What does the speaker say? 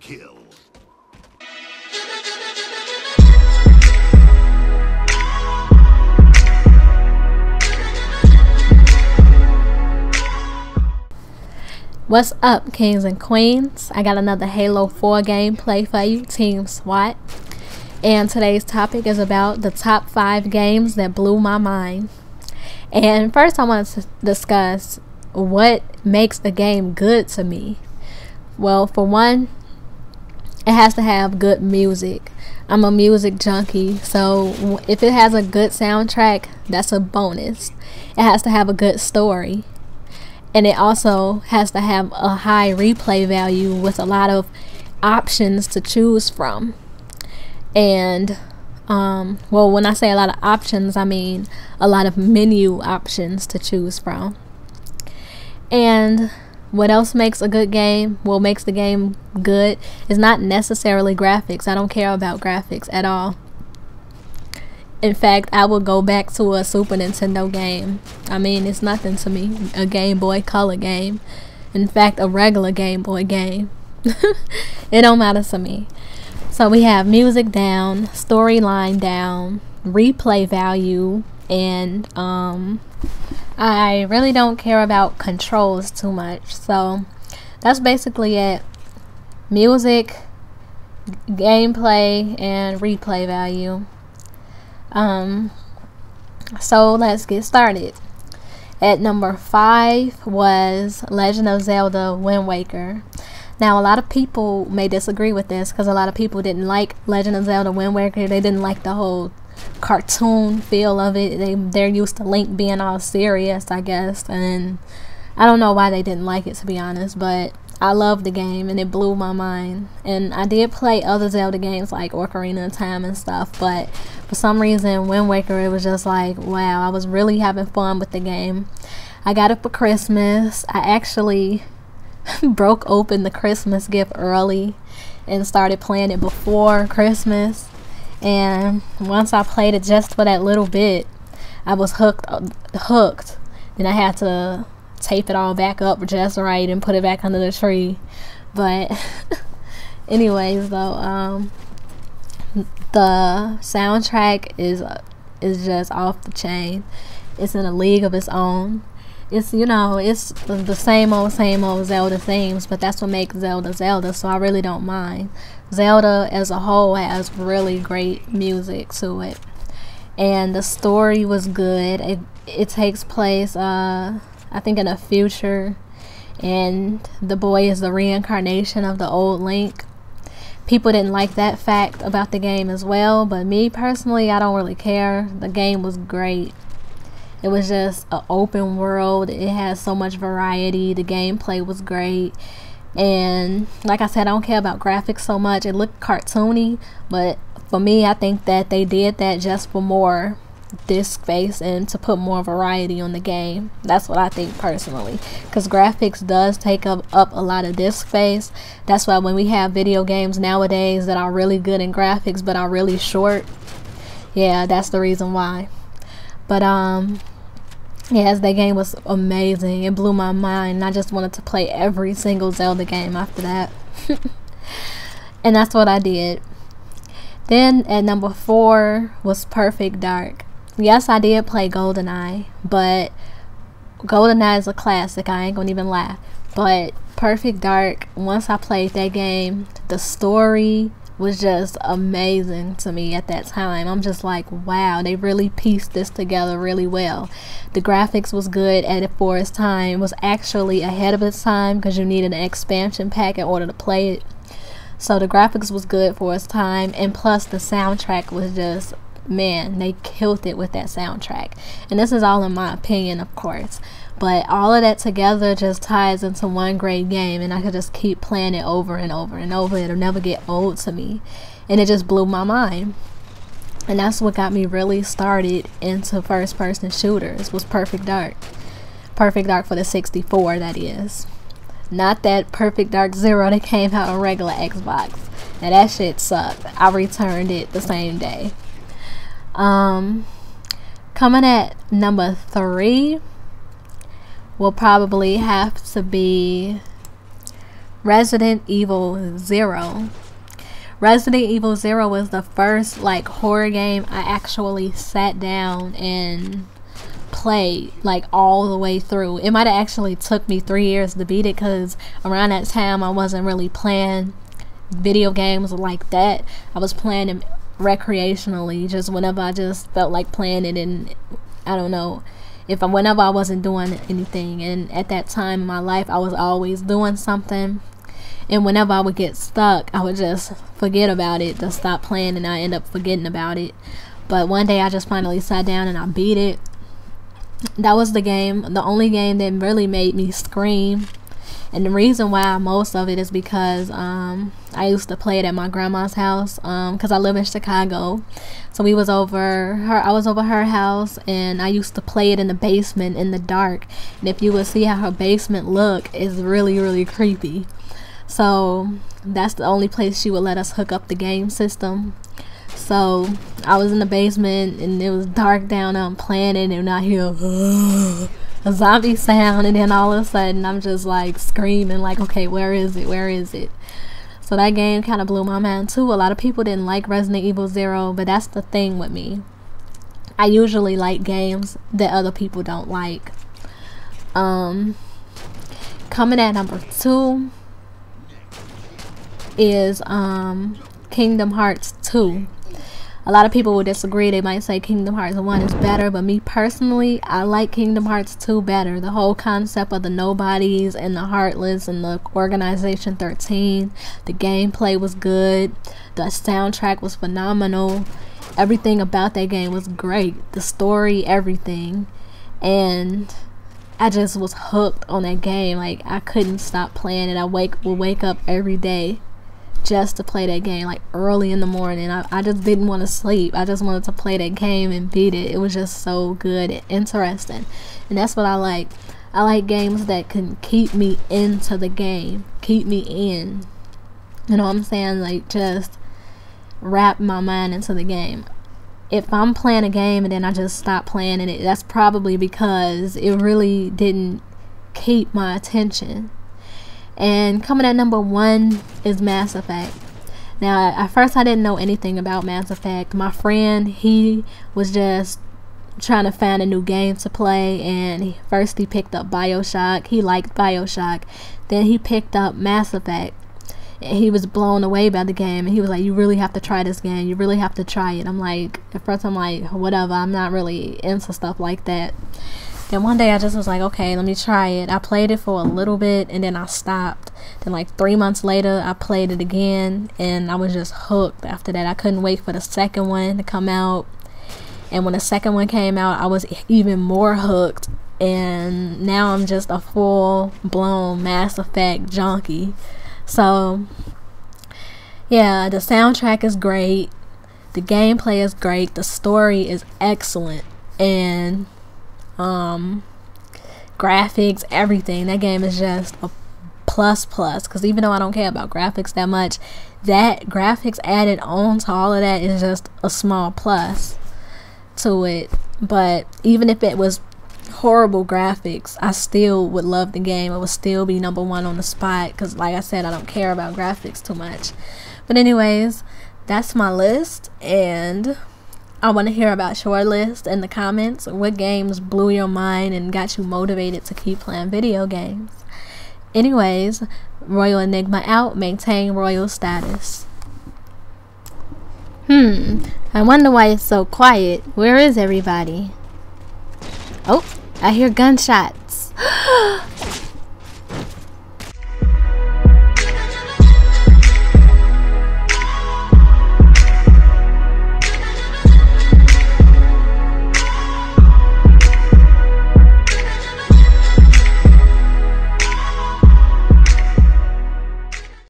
kill. What's up, kings and queens? I got another Halo 4 gameplay for you, Team SWAT. And today's topic is about the top 5 games that blew my mind. And first I want to discuss what makes a game good to me. Well, for one, it has to have good music. I'm a music junkie, so if it has a good soundtrack, that's a bonus. It has to have a good story. And it also has to have a high replay value with a lot of options to choose from. And, well, when I say a lot of options, I mean a lot of menu options to choose from. And what else makes a good game? What makes the game good is not necessarily graphics. I don't care about graphics at all. In fact, I would go back to a Super Nintendo game. I mean, it's nothing to me. A Game Boy Color game. In fact, a regular Game Boy game. It don't matter to me. So we have music down, storyline down, replay value, and I really don't care about controls too much. So that's basically it. Music, gameplay, and replay value. So let's get started. At number 5 was Legend of Zelda Wind Waker. Now a lot of people may disagree with this because a lot of people didn't like Legend of Zelda Wind Waker. They didn't like the whole cartoon feel of it. They're used to Link being all serious, I guess, and I don't know why they didn't like it, to be honest, but I loved the game and it blew my mind. And I did play other Zelda games like Ocarina of Time and stuff, but for some reason Wind Waker, it was just like, wow, I was really having fun with the game. I got it for Christmas. I actually broke open the Christmas gift early and started playing it before Christmas. And once I played it just for that little bit, I was hooked. Then I had to tape it all back up just right and put it back under the tree. But anyways, though, the soundtrack is just off the chain. It's in a league of its own. It's, you know, it's the same old Zelda themes, but that's what makes Zelda Zelda, so I really don't mind. Zelda as a whole has really great music to it, and the story was good. It takes place I think in the future, and the boy is the reincarnation of the old Link. People didn't like that fact about the game as well, but me personally, I don't really care. The game was great. It was just an open world. It has so much variety. The gameplay was great. And like I said, I don't care about graphics so much. It looked cartoony, but for me, I think that they did that just for more disk space and to put more variety on the game. That's what I think personally, because graphics does take up a lot of disk space. That's why when we have video games nowadays that are really good in graphics but are really short, yeah, that's the reason why. But yes, that game was amazing. It blew my mind. I just wanted to play every single Zelda game after that. And that's what I did. Then at number 4 was Perfect Dark. Yes, I did play GoldenEye, but GoldenEye is a classic. I ain't gonna even lie. But Perfect Dark, once I played that game, the story was just amazing to me at that time. I'm just like, wow, they really pieced this together really well. The graphics was good at it for its time. It was actually ahead of its time because you needed an expansion pack in order to play it. So the graphics was good for its time, and plus the soundtrack was just, man, they killed it with that soundtrack. And this is all in my opinion, of course, but all of that together just ties into one great game, and I could just keep playing it over and over and over. It'll never get old to me, and it just blew my mind. And that's what got me really started into first person shooters, was Perfect Dark. Perfect Dark for the 64, that is. Not that Perfect Dark Zero that came out on regular Xbox. Now that shit sucked. I returned it the same day. Coming at number 3 will probably have to be Resident Evil 0. Resident Evil 0 was the first like horror game I actually sat down and played like all the way through. It might have actually took me 3 years to beat it, because around that time I wasn't really playing video games like that. I was playing them recreationally, just whenever I just felt like playing it, and I don't know, whenever I wasn't doing anything. And at that time in my life I was always doing something, and whenever I would get stuck I would just forget about it, just stop playing, and I end up forgetting about it. But one day I just finally sat down and I beat it. That was the only game that really made me scream. And the reason why most of it is because I used to play it at my grandma's house, because I live in Chicago. So I was over her house, and I used to play it in the basement in the dark. And if you would see how her basement looked, it's really, really creepy. So that's the only place she would let us hook up the game system. So I was in the basement and it was dark down there, I'm playing it, and I hear a zombie sound, and then all of a sudden I'm just like screaming like, okay, where is it? So that game kind of blew my mind too. A lot of people didn't like Resident Evil 0, but that's the thing with me. I usually like games that other people don't like. Coming at number 2 is Kingdom Hearts 2. A lot of people will disagree. They might say Kingdom Hearts 1 is better, but me personally, I like Kingdom Hearts 2 better. The whole concept of the nobodies and the heartless and the Organization 13, the gameplay was good, the soundtrack was phenomenal, everything about that game was great, the story, everything. And I just was hooked on that game. Like, I couldn't stop playing it. I would wake up every day just to play that game, like early in the morning. I just didn't want to sleep. I just wanted to play that game and beat it. It was just so good and interesting, and that's what I like. I like games that can keep me into the game, keep me in, you know what I'm saying, like just wrap my mind into the game. If I'm playing a game and then I just stop playing it, that's probably because it really didn't keep my attention. And coming at number 1 is Mass Effect. Now, at first I didn't know anything about Mass Effect. My friend, he was just trying to find a new game to play, and first he picked up BioShock. He liked BioShock. Then he picked up Mass Effect, and he was blown away by the game, and he was like, you really have to try this game, you really have to try it. I'm like, at first I'm like, whatever, I'm not really into stuff like that. Then one day I just was like, okay, let me try it. I played it for a little bit and then I stopped. Then like 3 months later I played it again, and I was just hooked after that. I couldn't wait for the second one to come out. And when the second one came out, I was even more hooked. And now I'm just a full-blown Mass Effect junkie. So yeah, the soundtrack is great. The gameplay is great. The story is excellent. And graphics, everything. That game is just a plus, because even though I don't care about graphics that much, that graphics added on to all of that is just a small plus to it. But even if it was horrible graphics, I still would love the game. It would still be number 1 on the spot, because like I said, I don't care about graphics too much. But anyways, that's my list, and I want to hear about your list in the comments. What games blew your mind and got you motivated to keep playing video games? Anyways, Royal Enigma out. Maintain royal status. I wonder why it's so quiet. Where is everybody? Oh, I hear gunshots.